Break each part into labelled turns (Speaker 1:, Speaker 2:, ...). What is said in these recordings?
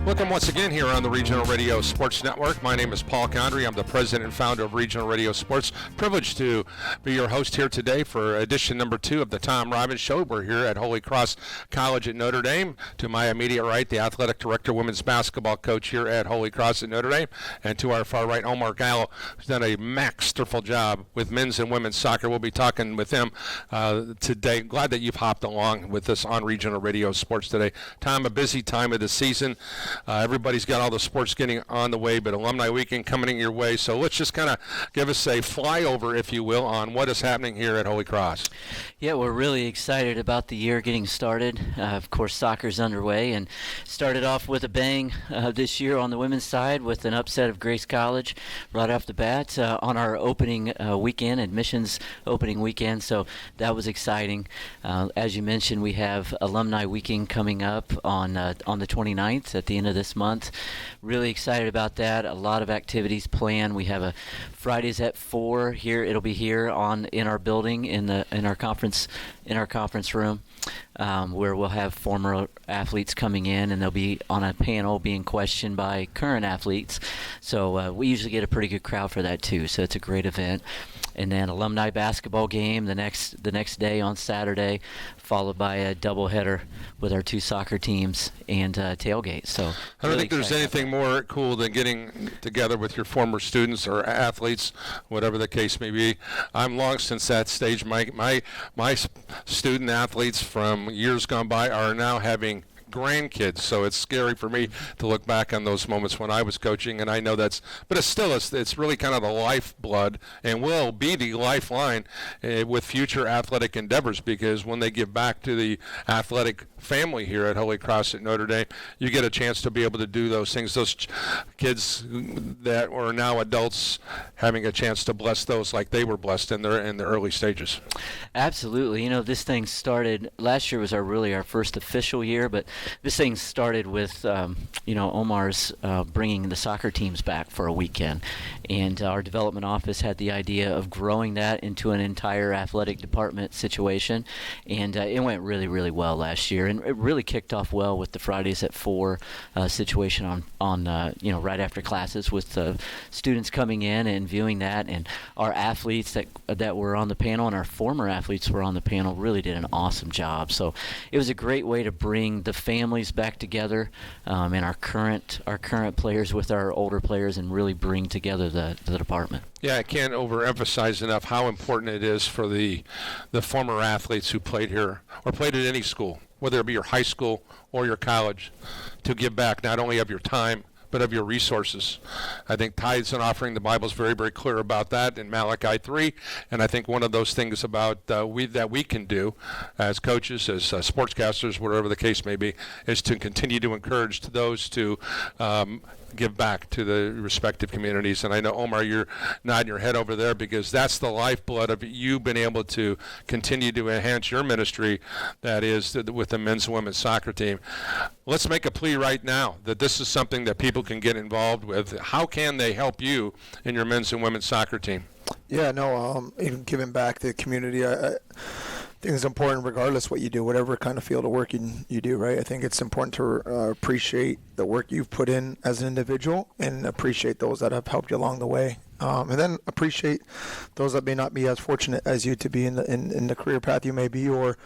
Speaker 1: Welcome once again here on the Regional Radio Sports Network. My name is Paul Condry. I'm the president and founder of Regional Radio Sports. Privileged to be your host here today for edition number 2 of the Tom Robbins Show. We're here at Holy Cross College at Notre Dame. To my immediate right, the athletic director, women's basketball coach here at Holy Cross at Notre Dame. And to our far right, Omar Gallo, who's done a masterful job with men's and women's soccer. We'll be talking with him today. Glad that you've hopped along with us on Regional Radio Sports today. Tom, a busy time of the season. Everybody's got all the sports getting on the way, but Alumni Weekend coming your way. So let's just kind of give us a flyover, if you will, on what is happening here at Holy Cross.
Speaker 2: Yeah, we're really excited about the year getting started. Of course, soccer's underway and started off with a bang this year on the women's side with an upset of Grace College right off the bat on our opening weekend, admissions opening weekend. So that was exciting. As you mentioned, we have Alumni Weekend coming up on the 29th at the end of this month. Really excited about that. A lot of activities planned. We have a Fridays at 4 here. It'll be here in our building in our conference room, where we'll have former athletes coming in, and they'll be on a panel being questioned by current athletes. So we usually get a pretty good crowd for that too. So it's a great event. And then alumni basketball game the next day on Saturday, followed by a doubleheader with our 2 soccer teams and tailgate. So
Speaker 1: I don't think there's anything more cool than getting together with your former students or athletes, whatever the case may be. I'm long since that stage. My student athletes from years gone by are now having grandkids, so it's scary for me to look back on those moments when I was coaching, and I know but it's really kind of the lifeblood and will be the lifeline with future athletic endeavors, because when they give back to the athletic family here at Holy Cross at Notre Dame, you get a chance to be able to do those things. Those kids that are now adults having a chance to bless those like they were blessed in the early stages.
Speaker 2: Absolutely. You know, this thing started last year was our first official year, but this thing started with Omar's bringing the soccer teams back for a weekend, and our development office had the idea of growing that into an entire athletic department situation, and it went really, really well last year, and it really kicked off well with the Fridays at 4 situation on right after classes, with students coming in and viewing that, and our athletes that were on the panel and our former athletes were on the panel really did an awesome job. So it was a great way to bring the families back together, and our current players with our older players, and really bring together the department.
Speaker 1: Yeah, I can't overemphasize enough how important it is for the former athletes who played here or played at any school, whether it be your high school or your college, to give back not only of your time but of your resources. I think tithes and offering, the Bible is very, very clear about that in Malachi 3, and I think one of those things about that we can do as coaches, as sportscasters, whatever the case may be, is to continue to encourage those to give back to the respective communities. And I know, Omar, you're nodding your head over there, because that's the lifeblood of you being able to continue to enhance your ministry, that is with the men's and women's soccer team. Let's make a plea right now that this is something that people can get involved with. How can they help you in your men's and women's soccer team?
Speaker 3: Yeah, no, giving back to the community, I think it's important regardless what you do, whatever kind of field of work you do, right? I think it's important to appreciate the work you've put in as an individual, and appreciate those that have helped you along the way. And then appreciate those that may not be as fortunate as you to be in the career path you may be, or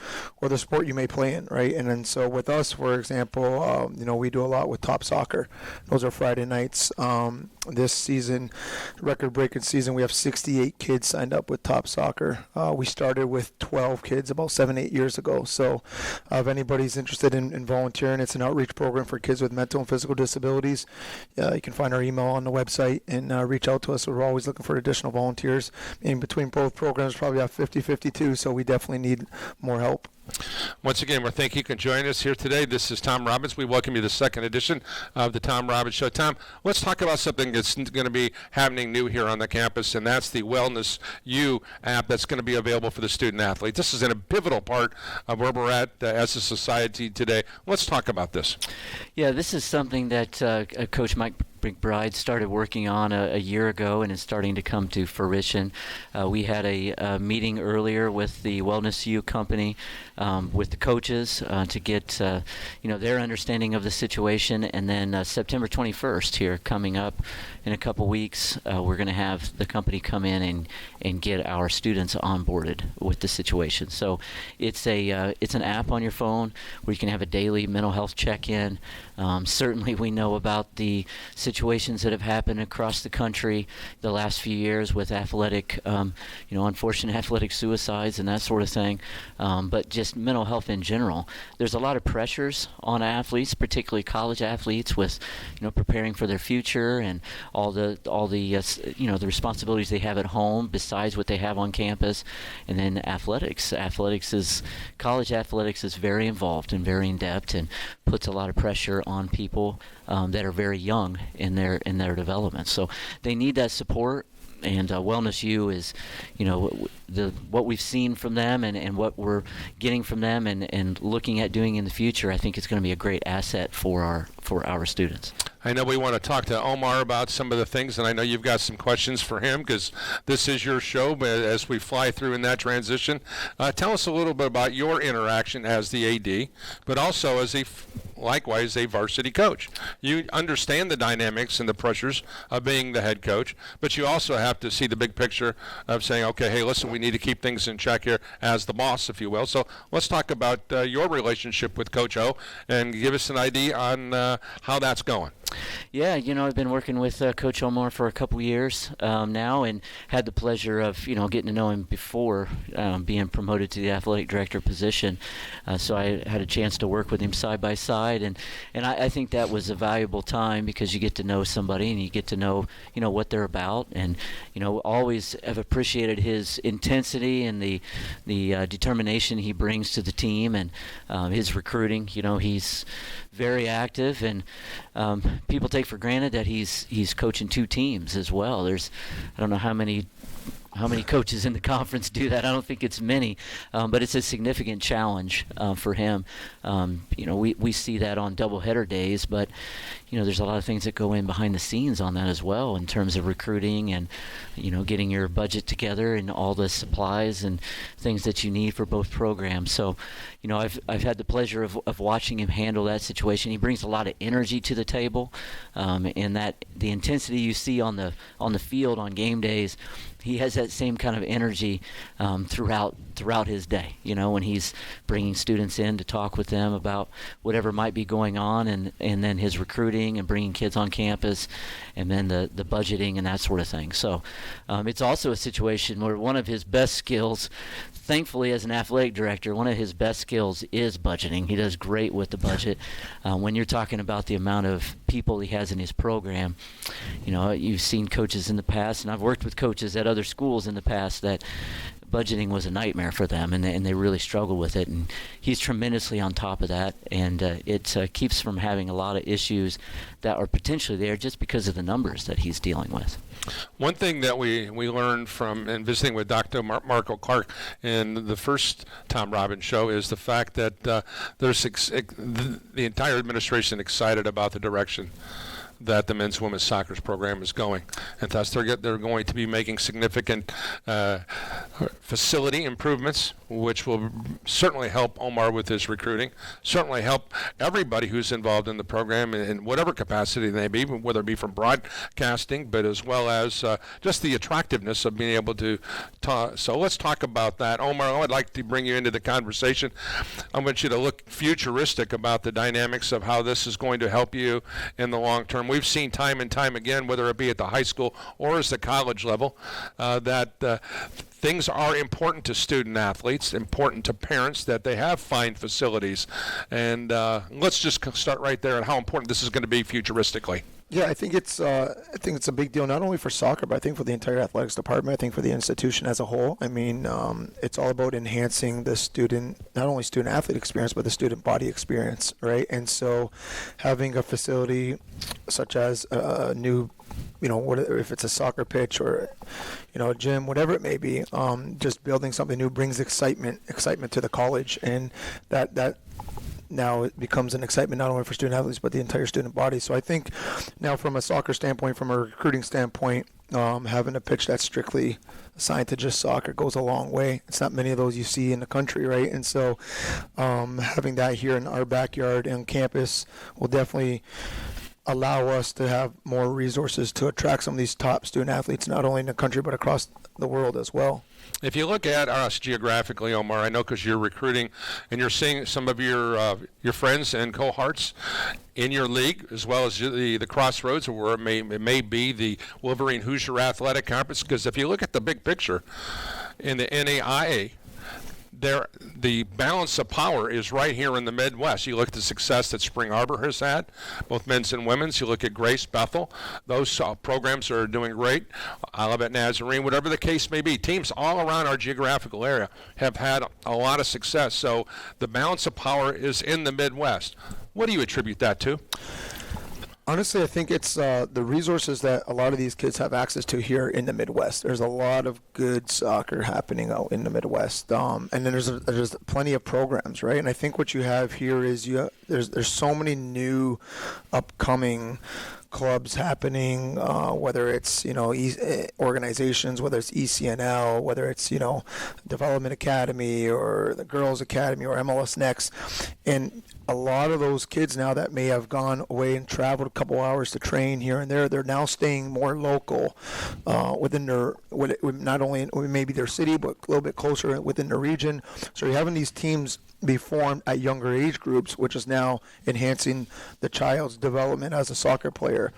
Speaker 3: the sport you may play in, right? And then so with us, for example, we do a lot with Top Soccer. Those are Friday nights. This season, record-breaking season, we have 68 kids signed up with Top Soccer. We started with 12 kids about 7-8 years ago. So if anybody's interested in volunteering, it's an outreach program for kids with mental and physical disabilities. You can find our email on the website and reach out to us. We're always looking for additional volunteers. In between both programs, probably have 50-52, so we definitely need more help.
Speaker 1: Once again, we thank you can join us here today. This is Tom Robbins. We welcome you to the second edition of the Tom Robbins Show. Tom, let's talk about something that's going to be happening new here on the campus, and that's the Wellness U app that's going to be available for the student athlete. This is a pivotal part of where we're at as a society today. Let's talk about this.
Speaker 2: Yeah, this is something that Coach Mike McBride started working on a year ago and is starting to come to fruition. We had a meeting earlier with the Wellness U company, with the coaches to get their understanding of the situation, and then September 21st here coming up in a couple weeks, we're going to have the company come in and get our students onboarded with the situation. So it's an app on your phone where you can have a daily mental health check-in. Certainly we know about the situations that have happened across the country the last few years with unfortunate athletic suicides and that sort of thing, but just mental health in general. There's a lot of pressures on athletes, particularly college athletes, with preparing for their future and all the the responsibilities they have at home besides what they have on campus, and then athletics. College athletics is very involved and very in depth and puts a lot of pressure on people that are very young in their development. So they need that support. And Wellness U is, what we've seen from them and what we're getting from them and looking at doing in the future. I think it's going to be a great asset for our students.
Speaker 1: I know we want to talk to Omar about some of the things, and I know you've got some questions for him because this is your show. But as we fly through in that transition, tell us a little bit about your interaction as the AD, but also as likewise a varsity coach. You understand the dynamics and the pressures of being the head coach, but you also have to see the big picture of saying, okay, hey, listen, we need to keep things in check here as the boss, if you will. So let's talk about your relationship with Coach O and give us an idea on how that's going.
Speaker 2: Yeah, I've been working with Coach Omar for a couple years now, and had the pleasure of getting to know him before being promoted to the athletic director position. So I had a chance to work with him side by side, and I think that was a valuable time because you get to know somebody and you get to know what they're about, and always have appreciated his intensity and the determination he brings to the team, and his recruiting. He's very active, and people take for granted that he's coaching two teams as well. I don't know how many coaches in the conference do that. I don't think it's many, but it's a significant challenge for him. We see that on doubleheader days, but there's a lot of things that go in behind the scenes on that as well in terms of recruiting and getting your budget together and all the supplies and things that you need for both programs. So I've had the pleasure of watching him handle that situation. He brings a lot of energy to the table, and that the intensity you see on the field on game days, he has that same kind of energy throughout his day. When he's bringing students in to talk with them about whatever might be going on, and then his recruiting and bringing kids on campus, and then the budgeting and that sort of thing. So it's also a situation where one of his best skills, thankfully as an athletic director, one of his best skills is budgeting. He does great with the budget. When you're talking about the amount of people he has in his program, you've seen coaches in the past, and I've worked with coaches at other schools in the past that budgeting was a nightmare for them, and they really struggle with it. And he's tremendously on top of that, and it keeps from having a lot of issues that are potentially there just because of the numbers that he's dealing with.
Speaker 1: One thing that we learned from and visiting with Dr. Marco Clark in the first Tom Robbins show is the fact that there's the entire administration excited about the direction that the men's and women's soccer program is going, and thus they're going to be making significant facility improvements, which will certainly help Omar with his recruiting, certainly help everybody who's involved in the program in whatever capacity they may be, whether it be from broadcasting, but as well as just the attractiveness of being able to talk. So let's talk about that. Omar, I'd like to bring you into the conversation. I want you to look futuristic about the dynamics of how this is going to help you in the long term. We've seen time and time again, whether it be at the high school or as the college level, that things are important to student athletes, important to parents, that they have fine facilities. And let's just start right there on how important this is going to be futuristically.
Speaker 3: Yeah, I think it's a big deal, not only for soccer, but I think for the entire athletics department. I think for the institution as a whole. I mean, it's all about enhancing the not only student athlete experience, but the student body experience, right? And so, having a facility such as a new, if it's a soccer pitch or, a gym, whatever it may be, just building something new brings excitement to the college, and that now it becomes an excitement not only for student athletes but the entire student body. So I think now from a soccer standpoint, from a recruiting standpoint, having a pitch that's strictly assigned to just soccer goes a long way. It's not many of those you see in the country, right? And so having that here in our backyard and campus will definitely allow us to have more resources to attract some of these top student athletes, not only in the country but across the world as well.
Speaker 1: If you look at us geographically, Omar, I know because you're recruiting and you're seeing some of your friends and cohorts in your league, as well as the crossroads, or where it may be the Wolverine Hoosier Athletic Conference. Because if you look at the big picture in the NAIA, the balance of power is right here in the Midwest. You look at the success that Spring Arbor has had, both men's and women's. You look at Grace, Bethel. Those programs are doing great. Olivet, Nazarene, whatever the case may be. Teams all around our geographical area have had a lot of success. So the balance of power is in the Midwest. What do you attribute that to?
Speaker 3: Honestly, I think it's the resources that a lot of these kids have access to here in the Midwest. There's a lot of good soccer happening out in the Midwest, and then there's plenty of programs, right? And I think what you have here is there's so many new upcoming clubs happening, whether it's organizations, whether it's ECNL, whether it's Development Academy or the Girls Academy or MLS Next, and a lot of those kids now that may have gone away and traveled a couple hours to train here and there, they're now staying more local within not only maybe their city, but a little bit closer within the region. So you're having these teams be formed at younger age groups, which is now enhancing the child's development as a soccer player,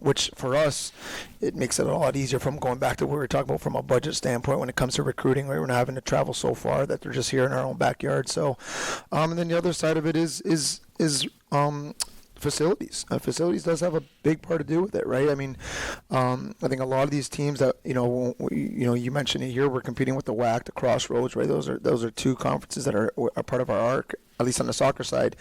Speaker 3: which for us, it makes it a lot easier from going back to what we were talking about from a budget standpoint when it comes to recruiting, where we're not having to travel so far that they're just here in our own backyard. So, and then the other side of it is facilities. Facilities does have a big part to do with it, right? I mean, I think a lot of these teams that you mentioned it here, we're competing with the WAC, the Crossroads, right? Those are two conferences that are part of our arc, at least on the soccer side.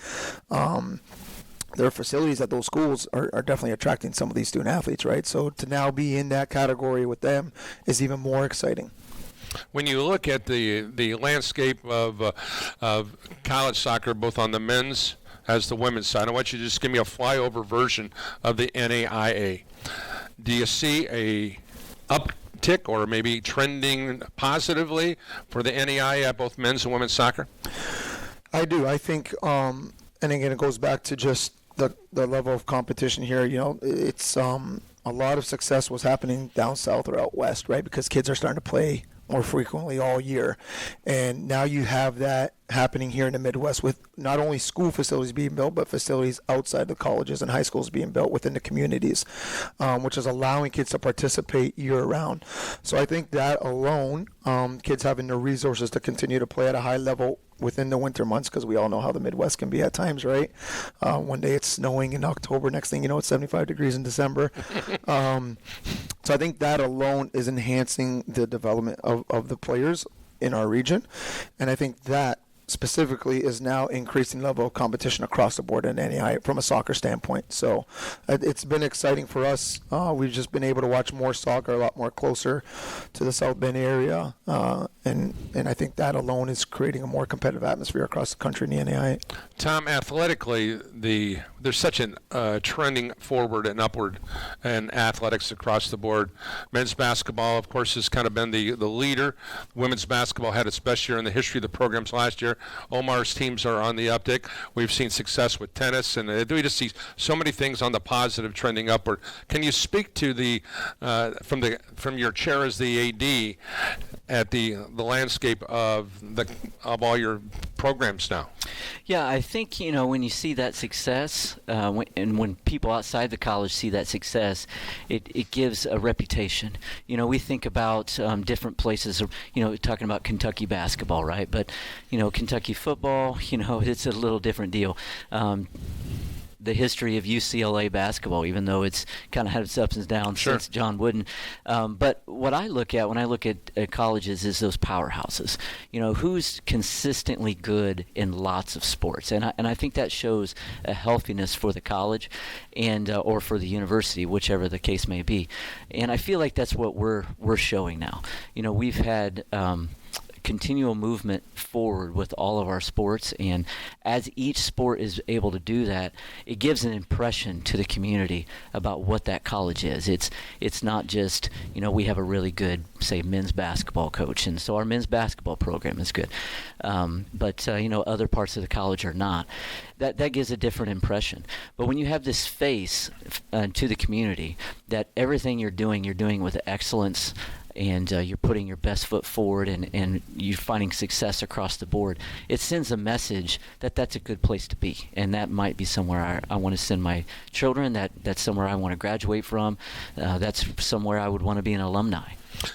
Speaker 3: Their facilities at those schools are definitely attracting some of these student athletes, right? So to now be in that category with them is even more exciting.
Speaker 1: When you look at the landscape of college soccer, both on the men's as the women's side, I want you to just give me a flyover version of the NAIA. Do you see a uptick or maybe trending positively for the NAIA at both men's and women's soccer?
Speaker 3: I do. I think, and again, it goes back to just the level of competition here. It's a lot of success was happening down south or out west, right? Because kids are starting to play more frequently all year. And now you have that happening here in the Midwest with not only school facilities being built, but facilities outside the colleges and high schools being built within the communities, which is allowing kids to participate year-round. So I think that alone, kids having the resources to continue to play at a high level within the winter months, because we all know how the Midwest can be at times, right? One day it's snowing in October, next thing you know it's 75 degrees in December. So I think that alone is enhancing the development of the players in our region, and I think that specifically is now increasing level of competition across the board in NAI from a soccer standpoint. So it's been exciting for us. We've just been able to watch more soccer a lot more closer to the South Bend area, and I think that alone is creating a more competitive atmosphere across the country in the NAI.
Speaker 1: Tom, athletically, there's such a trending forward and upward in athletics across the board. Men's basketball, of course, has kind of been the leader. Women's basketball had its best year in the history of the programs last year. Omar's teams are on the uptick. We've seen success with tennis, and we just see so many things on the positive trending upward. Can you speak to from your chair as the AD at the landscape of all your programs now?
Speaker 2: Yeah, I think when you see that success, when people outside the college see that success, it gives a reputation. We think about different places. Talking about Kentucky basketball, right? But Kentucky football, it's a little different deal. The history of UCLA basketball, even though it's kind of had its ups and downs since John Wooden. But what I look at when I look at colleges is those powerhouses. Who's consistently good in lots of sports, and I think that shows a healthiness for the college, and or for the university, whichever the case may be. And I feel like that's what we're showing now. We've had continual movement forward with all of our sports, and as each sport is able to do that, it gives an impression to the community about what that college is. It's not just, we have a really good, say, men's basketball coach, and so our men's basketball program is good, but other parts of the college are not. That gives a different impression. But when you have this face to the community that everything you're doing with excellence, and you're putting your best foot forward, and you're finding success across the board, it sends a message that that's a good place to be, and that might be somewhere I want to send my children, that's somewhere I want to graduate from, that's somewhere I would want to be an alumni.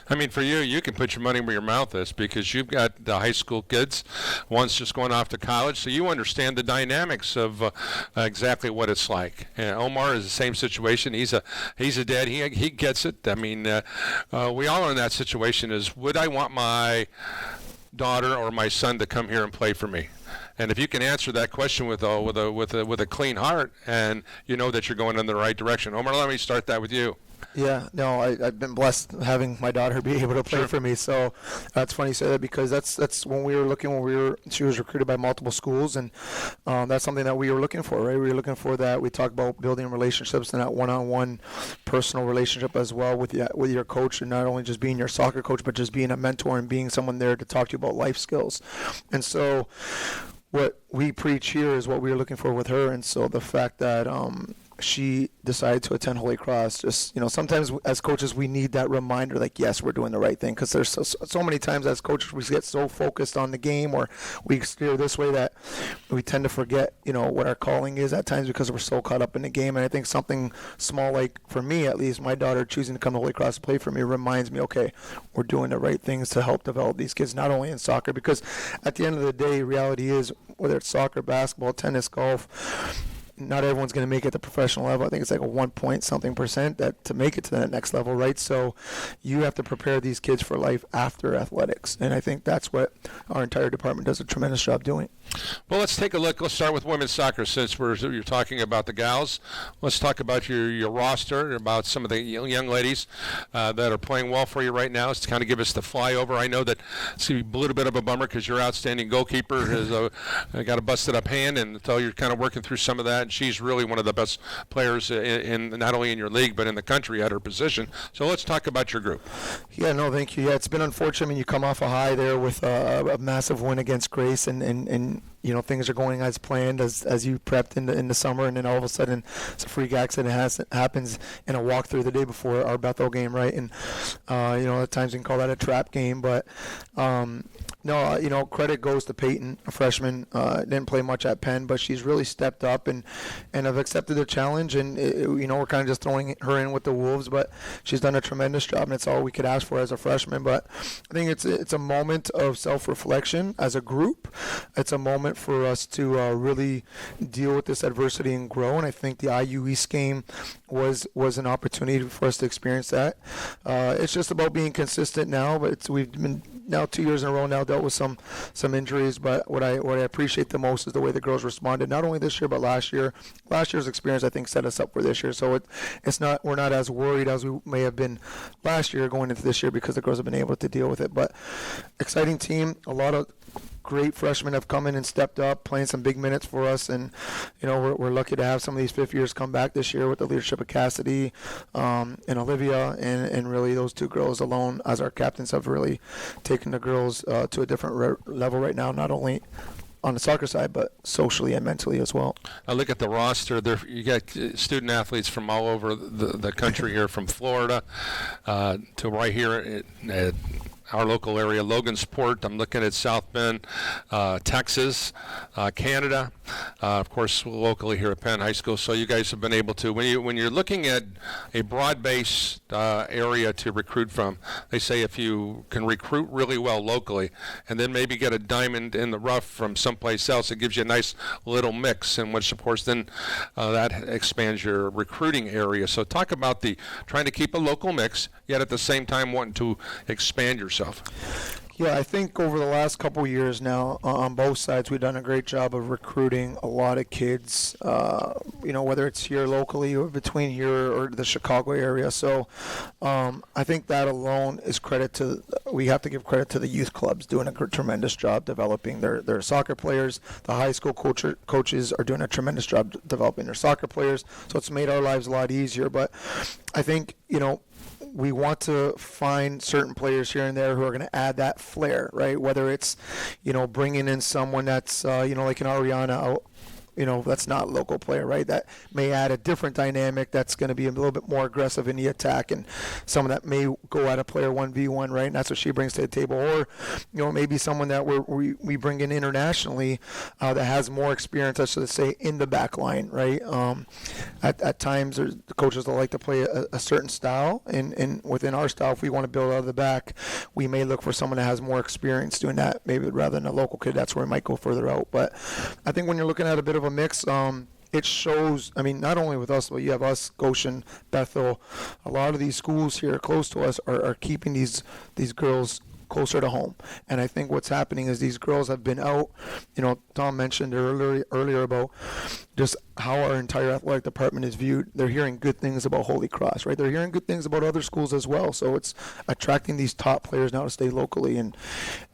Speaker 1: I mean, for you can put your money where your mouth is, because you've got the high school kids, one's just going off to college, so you understand the dynamics of exactly what it's like. Omar is the same situation. He's a dad. He gets it. I mean, we all are in that situation. Would I want my daughter or my son to come here and play for me? And if you can answer that question with a clean heart, and you know that you're going in the right direction. Omar, let me start that with you.
Speaker 3: Yeah, no, I've been blessed having my daughter be able to play for me. So that's funny you say that, because that's when we were looking, she was recruited by multiple schools, and that's something that we were looking for, right? We were looking for that. We talk about building relationships and that one-on-one personal relationship as well with your coach, and not only just being your soccer coach, but just being a mentor and being someone there to talk to you about life skills. And so what we preach here is what we were looking for with her. And so the fact that she decided to attend Holy Cross, just, sometimes as coaches we need that reminder, like, yes, we're doing the right thing, because there's so many times as coaches we get so focused on the game, or we steer this way, that we tend to forget what our calling is at times, because we're so caught up in the game. And I think something small, like for me at least, my daughter choosing to come to Holy Cross to play for me, reminds me, okay, we're doing the right things to help develop these kids, not only in soccer, because at the end of the day, reality is, whether it's soccer, basketball, tennis, golf, not everyone's going to make it to professional level. I think it's like a 1% that to make it to that next level, right? So you have to prepare these kids for life after athletics, and I think that's what our entire department does a tremendous job doing.
Speaker 1: Well, let's take a look. Let's start with women's soccer, since you're talking about the gals. Let's talk about your roster, about some of the young ladies that are playing well for you right now. It's to kind of give us the flyover. I know that it's going to be a little bit of a bummer, because your outstanding goalkeeper has got a busted up hand, and so you're kind of working through some of that. And she's really one of the best players in not only in your league but in the country at her position. So let's talk about your group.
Speaker 3: Yeah, no, thank you. Yeah, it's been unfortunate. I mean, you come off a high there with a massive win against Grace, and things are going as planned as you prepped in the summer, and then all of a sudden it's a freak accident happens in a walkthrough the day before our Bethel game, right? And at times you can call that a trap game, but no, credit goes to Peyton, a freshman. Didn't play much at Penn, but she's really stepped up and have accepted the challenge. And we're kind of just throwing her in with the Wolves, but she's done a tremendous job, and it's all we could ask for as a freshman. But I think it's a moment of self-reflection as a group. It's a moment for us to really deal with this adversity and grow. And I think the IU East game was an opportunity for us to experience that. It's just about being consistent now, but we've been now 2 years in a row now dealt with some injuries, but what I appreciate the most is the way the girls responded, not only this year but last year. Last year's experience, I think, set us up for this year, so we're not as worried as we may have been last year going into this year, because the girls have been able to deal with it. But exciting team, a lot of great freshmen have come in and stepped up, playing some big minutes for us, and we're lucky to have some of these fifth years come back this year with the leadership of Cassidy and Olivia, and really those two girls alone as our captains have really taken the girls to a different level right now, not only on the soccer side, but socially and mentally as well.
Speaker 1: I look at the roster. You got student athletes from all over the country here, from Florida to right here at our local area, Logansport. I'm looking at South Bend, Texas, Canada, of course, locally here at Penn High School. So you guys have been able to, when you're looking at a broad-based area to recruit from, they say if you can recruit really well locally and then maybe get a diamond in the rough from someplace else, it gives you a nice little mix, and which, of course, then that expands your recruiting area. So talk about trying to keep a local mix, yet at the same time wanting to expand yourself.
Speaker 3: Yeah, I think over the last couple of years now, on both sides, we've done a great job of recruiting a lot of kids, whether it's here locally or between here or the Chicago area. So I think that alone is we have to give credit to the youth clubs doing a tremendous job developing their soccer players. The high school coaches are doing a tremendous job developing their soccer players. So it's made our lives a lot easier. But I think, we want to find certain players here and there who are going to add that flair, right? Whether it's, bringing in someone that's, like an Ariana out, that's not a local player, right? That may add a different dynamic that's going to be a little bit more aggressive in the attack, and someone that may go at a player 1v1, right? And that's what she brings to the table. Or, maybe someone that we bring in internationally that has more experience, I should say, in the back line, right? At times, the coaches will like to play a certain style, and within our style, if we want to build out of the back, we may look for someone that has more experience doing that, maybe rather than a local kid. That's where we might go further out. But I think when you're looking at a bit of a mix, it shows, not only with us, but you have us, Goshen, Bethel, a lot of these schools here close to us are keeping these girls closer to home. And I think what's happening is these girls have been out, Tom mentioned earlier about just how our entire athletic department is viewed. They're hearing good things about Holy Cross, right? They're hearing good things about other schools as well. So it's attracting these top players now to stay locally, and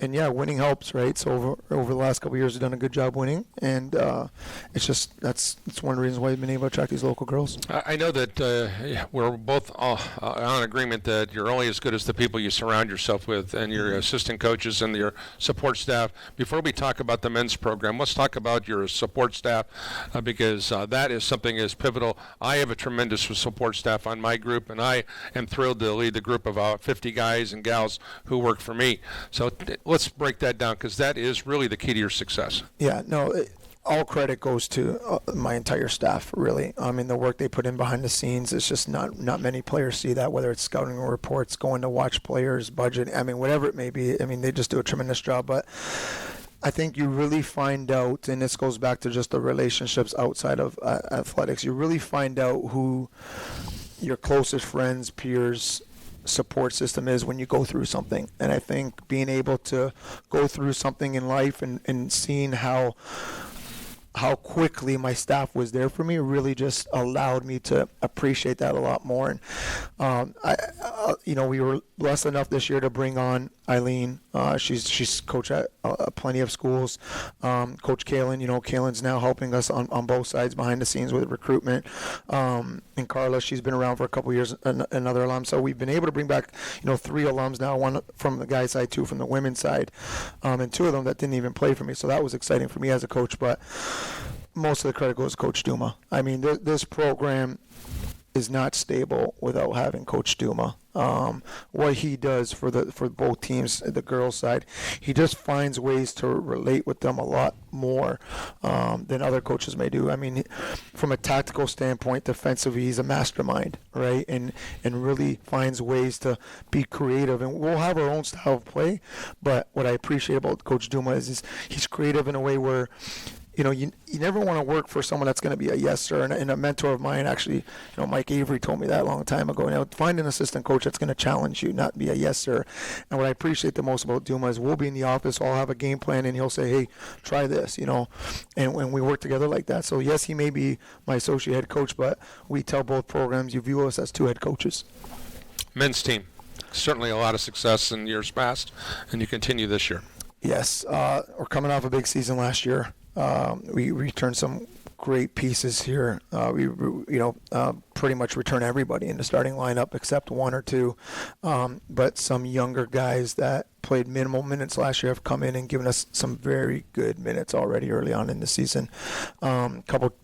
Speaker 3: yeah, winning helps, right? So over the last couple of years, we've done a good job winning, and it's one of the reasons why we've been able to attract these local girls.
Speaker 1: I know that we're both on agreement that you're only as good as the people you surround yourself with, and your assistant coaches and your support staff. Before we talk about the men's program, let's talk about your support staff, because that is something that's pivotal. I have a tremendous support staff on my group, and I am thrilled to lead the group of about 50 guys and gals who work for me. So let's break that down, because that is really the key to your success.
Speaker 3: Yeah, no, all credit goes to my entire staff, really. The work they put in behind the scenes is just not many players see that, whether it's scouting reports, going to watch players, budget, whatever it may be. They just do a tremendous job. But I think you really find out, and this goes back to just the relationships outside of athletics, you really find out who your closest friends, peers, support system is when you go through something. And I think being able to go through something in life and seeing how quickly my staff was there for me really just allowed me to appreciate that a lot more. And we were blessed enough this year to bring on Eileen. She's coached at plenty of schools. Coach Kalen, Kalen's now helping us on both sides behind the scenes with recruitment. And Carla, she's been around for a couple of years, another alum. So we've been able to bring back, 3 alums now, one from the guys' side, 2 from the women's side, and 2 of them that didn't even play for me. So that was exciting for me as a coach. But most of the credit goes to Coach Duma. This program is not stable without having Coach Duma. What he does for both teams, the girls' side, he just finds ways to relate with them a lot more than other coaches may do. From a tactical standpoint, defensively, he's a mastermind, right? And really finds ways to be creative. And we'll have our own style of play, but what I appreciate about Coach Duma is he's creative in a way where you never want to work for someone that's going to be a yes sir. And a mentor of mine, actually, Mike Avery told me that a long time ago. Find an assistant coach that's going to challenge you, not be a yes sir. And what I appreciate the most about Duma is we'll be in the office, I'll have a game plan, and he'll say, hey, try this, and when we work together like that. So yes, he may be my associate head coach, but we tell both programs you view us as 2 head coaches.
Speaker 1: Men's team, certainly a lot of success in years past, and you continue this year.
Speaker 3: Yes, we're coming off a big season last year. We returned some great pieces here. We pretty much return everybody in the starting lineup except 1 or 2. But some younger guys that played minimal minutes last year have come in and given us some very good minutes already early on in the season. Couple,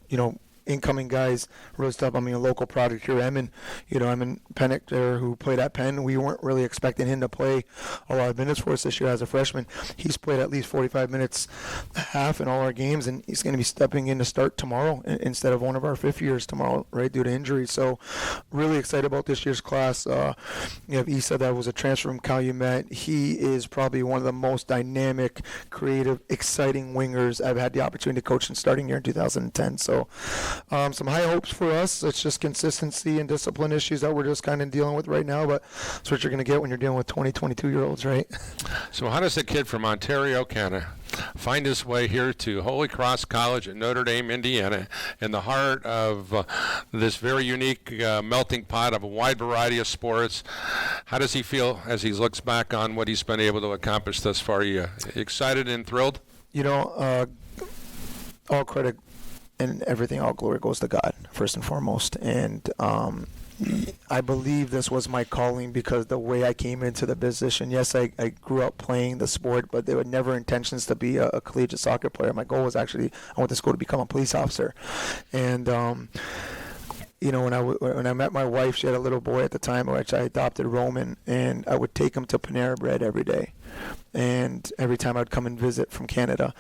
Speaker 3: incoming guys really stepped up. A local product here, Emin Pennick there, who played at Penn. We weren't really expecting him to play a lot of minutes for us this year as a freshman. He's played at least 45 minutes a half in all our games, and he's going to be stepping in to start tomorrow instead of one of our 5th years tomorrow, right, due to injury. So really excited about this year's class. You have Issa, that was a transfer from Calumet. He is probably one of the most dynamic, creative, exciting wingers I've had the opportunity to coach in starting here in 2010. So Some high hopes for us. It's just consistency and discipline issues that we're just kind of dealing with right now, but that's what you're going to get when you're dealing with 20, 22-year-olds, right?
Speaker 1: So how does a kid from Ontario, Canada, find his way here to Holy Cross College at Notre Dame, Indiana, in the heart of this very unique melting pot of a wide variety of sports? How does he feel as he looks back on what he's been able to accomplish thus far? Are you excited and thrilled?
Speaker 3: You know, all credit and everything, all glory goes to God, first and foremost. And I believe this was my calling because the way I came into the position, yes, I grew up playing the sport, but there were never intentions to be a collegiate soccer player. My goal was actually, I went to school to become a police officer. And, you know, when I met my wife, she had a little boy at the time, which I adopted, Roman, and I would take him to Panera Bread every day. And every time I'd come and visit from Canada.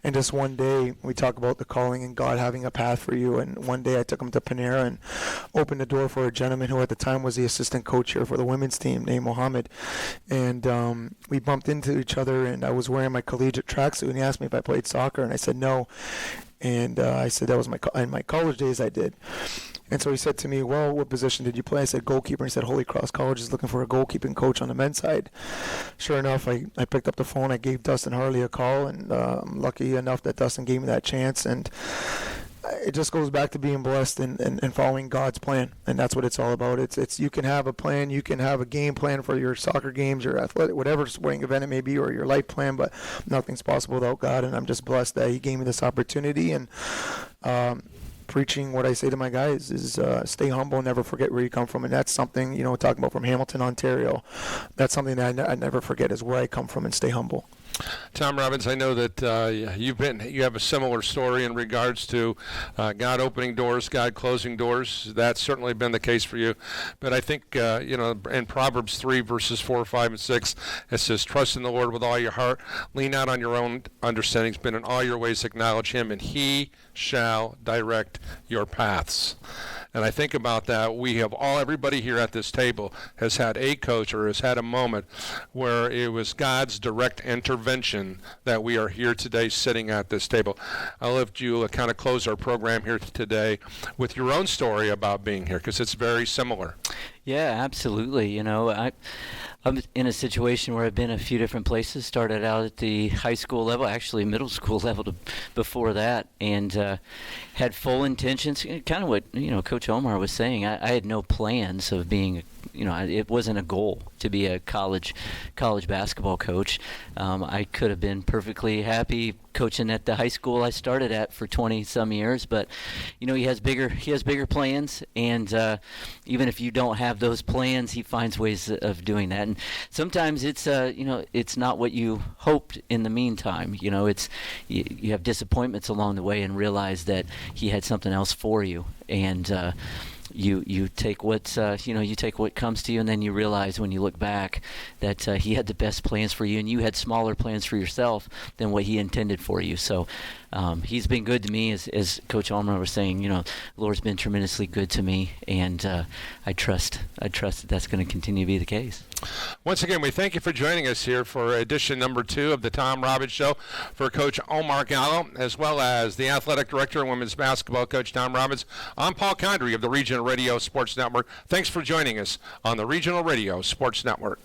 Speaker 3: And just one day, we talk about the calling and God having a path for you. And one day I took him to Panera and opened the door for a gentleman who at the time was the assistant coach here for the women's team named Mohammed. And we bumped into each other, and I was wearing my collegiate tracksuit, and he asked me if I played soccer, and I said no. And I said that was in my college days I did. And so he said to me, well, what position did you play? I said goalkeeper. And he said Holy Cross College is looking for a goalkeeping coach on the men's side. Sure enough, I picked up the phone. I gave Dustin Harley a call, and I'm lucky enough that Dustin gave me that chance. And it just goes back to being blessed and following God's plan, and that's what it's all about. It's you can have a plan, you can have a game plan for your soccer games, your athletic, whatever sporting event it may be, or your life plan, but nothing's possible without God. And I'm just blessed that He gave me this opportunity. And preaching what I say to my guys is stay humble, never forget where you come from. And that's something, you know, talking about from Hamilton, Ontario, that's something that I never forget, is where I come from, and stay humble.
Speaker 1: Tom Robbins, I know that you have a similar story in regards to God opening doors, God closing doors. That's certainly been the case for you. But I think, in Proverbs 3, verses 4, 5, and 6, it says, trust in the Lord with all your heart. Lean not on your own understandings, but in all your ways acknowledge Him, and He shall direct your paths. And I think about that. Everybody here at this table has had a coach or has had a moment where it was God's direct intervention that we are here today sitting at this table. I'll let you kind of close our program here today with your own story about being here, because it's very similar.
Speaker 2: Yeah, absolutely. You know, I'm in a situation where I've been a few different places. Started out at the high school level, actually middle school level before that, and had full intentions. Kind of what Coach Omar was saying. I had no plans of being, it wasn't a goal to be a college basketball coach. I could have been perfectly happy coaching at the high school I started at for 20 some years, but he has bigger plans, and even if you don't have those plans, He finds ways of doing that. And sometimes it's it's not what you hoped in the meantime. It's you have disappointments along the way and realize that He had something else for you, and you take you take what comes to you, and then you realize when you look back that He had the best plans for you, and you had smaller plans for yourself than what He intended for you. So He's been good to me, as Coach Omar was saying. The Lord's been tremendously good to me, and I trust that that's going to continue to be the case.
Speaker 1: Once again, we thank you for joining us here for edition number 2 of the Tom Robbins Show. For Coach Omar Gallo, as well as the Athletic Director of Women's Basketball, Coach Tom Robbins, I'm Paul Condry of the Regional Radio Sports Network. Thanks for joining us on the Regional Radio Sports Network.